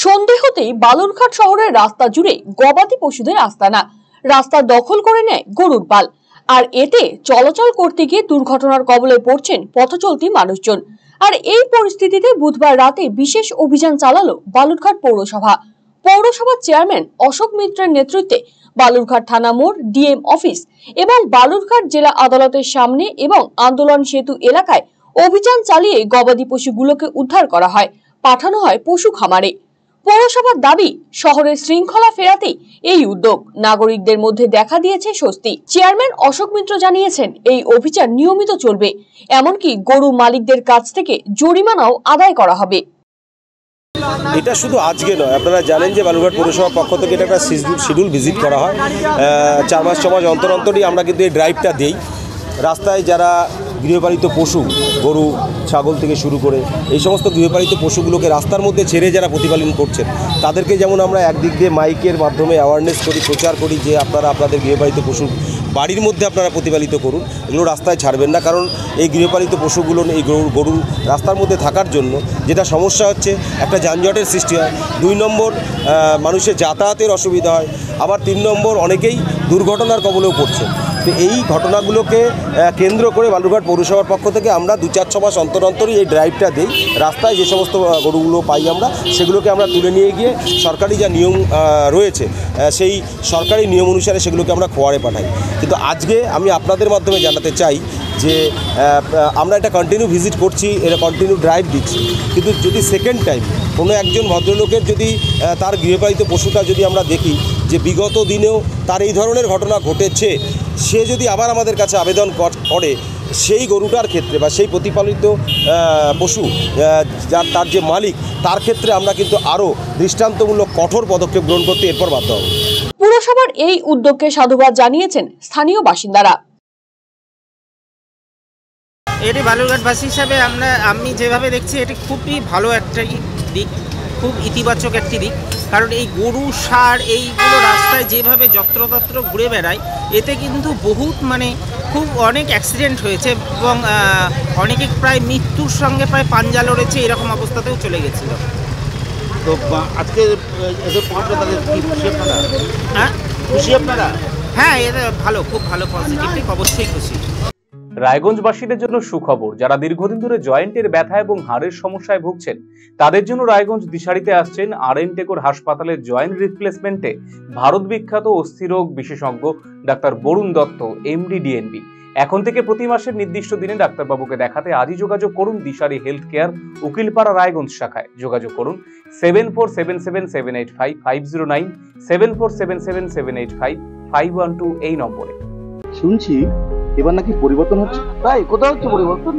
সন্ধে হতেই বালুরঘাট শহরের রাস্তা জুড়ে গবাদি পশুদের আস্তানা। রাস্তা দখল করে নেয় গরুর পাল, আর এতে চলাচল করতে গিয়ে দুর্ঘটনার কবলে পড়ছেন পথচলতি মানুষজন। আর এই পরিস্থিতিতে বুধবার রাতে বিশেষ অভিযান চালালো বালুরঘাট পৌরসভা। পৌরসভার চেয়ারম্যান অশোক মিত্রের নেতৃত্বে বালুরঘাট থানা মোড়, ডিএম অফিস এবং বালুরঘাট জেলা আদালতের সামনে এবং আন্দোলন সেতু এলাকায় অভিযান চালিয়ে গবাদি পশুগুলোকে উদ্ধার করা হয়, পাঠানো হয় পশু খামারে। পৌরসভার দাবি, শহরের শৃঙ্খলা ফেরাতেই এই উদ্যোগ। নাগরিকদের মধ্যে দেখা দিয়েছে স্বস্তি। চেয়ারম্যান অশোক মিত্র জানিয়েছেন, এই অভিযান নিয়মিত চলবে, এমনকি গরু মালিকদের কাছ থেকে জরিমানাও আদায় করা হবে। এটা শুধু আজকে নয়, আপনারা জানেন যে বালুরঘাট পৌরসভার পক্ষ থেকে এটা একটা শিডিউল ভিজিট করা হয়। 4 মাস 6 মাস অন্তর অন্তরই আমরা কিন্তু এই ড্রাইভটা দিই। রাস্তায় যারা গৃহপালিত পশু, গরু ছাগল থেকে শুরু করে এই সমস্ত গৃহপালিত পশুগুলোকে রাস্তার মধ্যে ছেড়ে যারা প্রতিপালন করছেন, তাদেরকে যেমন আমরা একদিক দিয়ে মাইকের মাধ্যমে অ্যাওয়ারনেস করি, প্রচার করি যে আপনারা আপনাদের গৃহপালিত পশু বাড়ির মধ্যে আপনারা প্রতিপালিত করুন, এগুলো রাস্তায় ছাড়বেন না। কারণ এই গৃহপালিত পশুগুলো, এই গরু রাস্তার মধ্যে থাকার জন্য যেটা সমস্যা হচ্ছে, একটা যানজটের সৃষ্টি হয়, 2 নম্বর মানুষের যাতায়াতের অসুবিধা হয়, আবার 3 নম্বর অনেকেই দুর্ঘটনার কবলেও পড়ছে। তো এই ঘটনাগুলোকে কেন্দ্র করে বালুরঘাট পৌরসভার পক্ষ থেকে আমরা 2-4-6 মাস অন্তর অন্তরই এই ড্রাইভটা দিই। রাস্তায় যে সমস্ত গরুগুলো পাই আমরা সেগুলোকে আমরা তুলে নিয়ে গিয়ে সরকারি যা নিয়ম রয়েছে সেই সরকারি নিয়ম অনুসারে সেগুলোকে আমরা খোয়ারে পাঠাই। কিন্তু আজকে আমি আপনাদের মাধ্যমে জানাতে চাই যে আমরা এটা কন্টিনিউ ভিজিট করছি, এটা কন্টিনিউ ড্রাইভ দিচ্ছি, কিন্তু যদি সেকেন্ড টাইম কোনো একজন ভদ্রলোকের যদি তার গৃহপালিত পশুটা যদি আমরা দেখি যে বিগত দিনেও তার এই ধরনের ঘটনা ঘটেছে, সে যদি আবার আমাদের কাছে আবেদন করে সেই গরুটার ক্ষেত্রে বা সেই প্রতিপালিত পশু তার যে মালিক, তার ক্ষেত্রে আমরা কিন্তু আরও দৃষ্টান্তমূলক কঠোর পদক্ষেপ গ্রহণ করতে এরপর বাধ্য হব। পুরসভার এই উদ্যোগকে সাধুবাদ জানিয়েছেন স্থানীয় বাসিন্দারা। এটি বালুরঘাটবাসী হিসাবে আমি যেভাবে দেখছি এটি খুবই ভালো একটা দিক, খুব ইতিবাচক একটি দিক। কারণ এই গরু ষাঁড় এইগুলো রাস্তায় যেভাবে যত্রতত্র ঘুরে বেড়ায়, এতে কিন্তু বহুত খুব অনেক অ্যাক্সিডেন্ট হয়েছে এবং অনেকে প্রায় মৃত্যুর সঙ্গে প্রায় পাঞ্জা লড়েছে, এরকম অবস্থাতেও চলে গেছিল। তো আজকে এদের খুশি আপনারা? হ্যাঁ, এটা ভালো, খুব ভালো, পজিটিভ, অবশ্যই খুশি। রায়গঞ্জবাসীদের জন্য সুখবর, যারা দীর্ঘদিন ধরে জয়েন্টের ব্যথা এবং হাড়ের সমস্যায় ভুগছেন, তাদের জন্য রায়গঞ্জ দিশারিতে আসছেন আর.এন. টেকোর হাসপাতালের জয়েন্ট রিপ্লেসমেন্টে ভারত বিখ্যাত অস্থিরোগ বিশেষজ্ঞ doctor Barun Dutta, MD, DNB. এখন থেকে প্রতি মাসের নির্দিষ্ট দিনে ডাক্তারবাবুকে দেখাতে আজই যোগাযোগ করুন দিশারি হেলথ কেয়ার, উকিলপাড়া, রায়গঞ্জ শাখায়। যোগাযোগ করুন 7477785509, 7477785512 এই নম্বরে। শুনছি এবার নাকি পরিবর্তন হচ্ছে। তাই কোথাও হচ্ছে পরিবর্তন?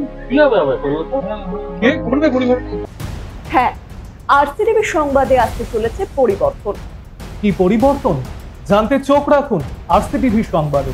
হ্যাঁ, আরসিটিভি সংবাদে আসতে চলেছে পরিবর্তন। কি পরিবর্তন জানতে চোখ রাখুন আরসিটিভি সংবাদে।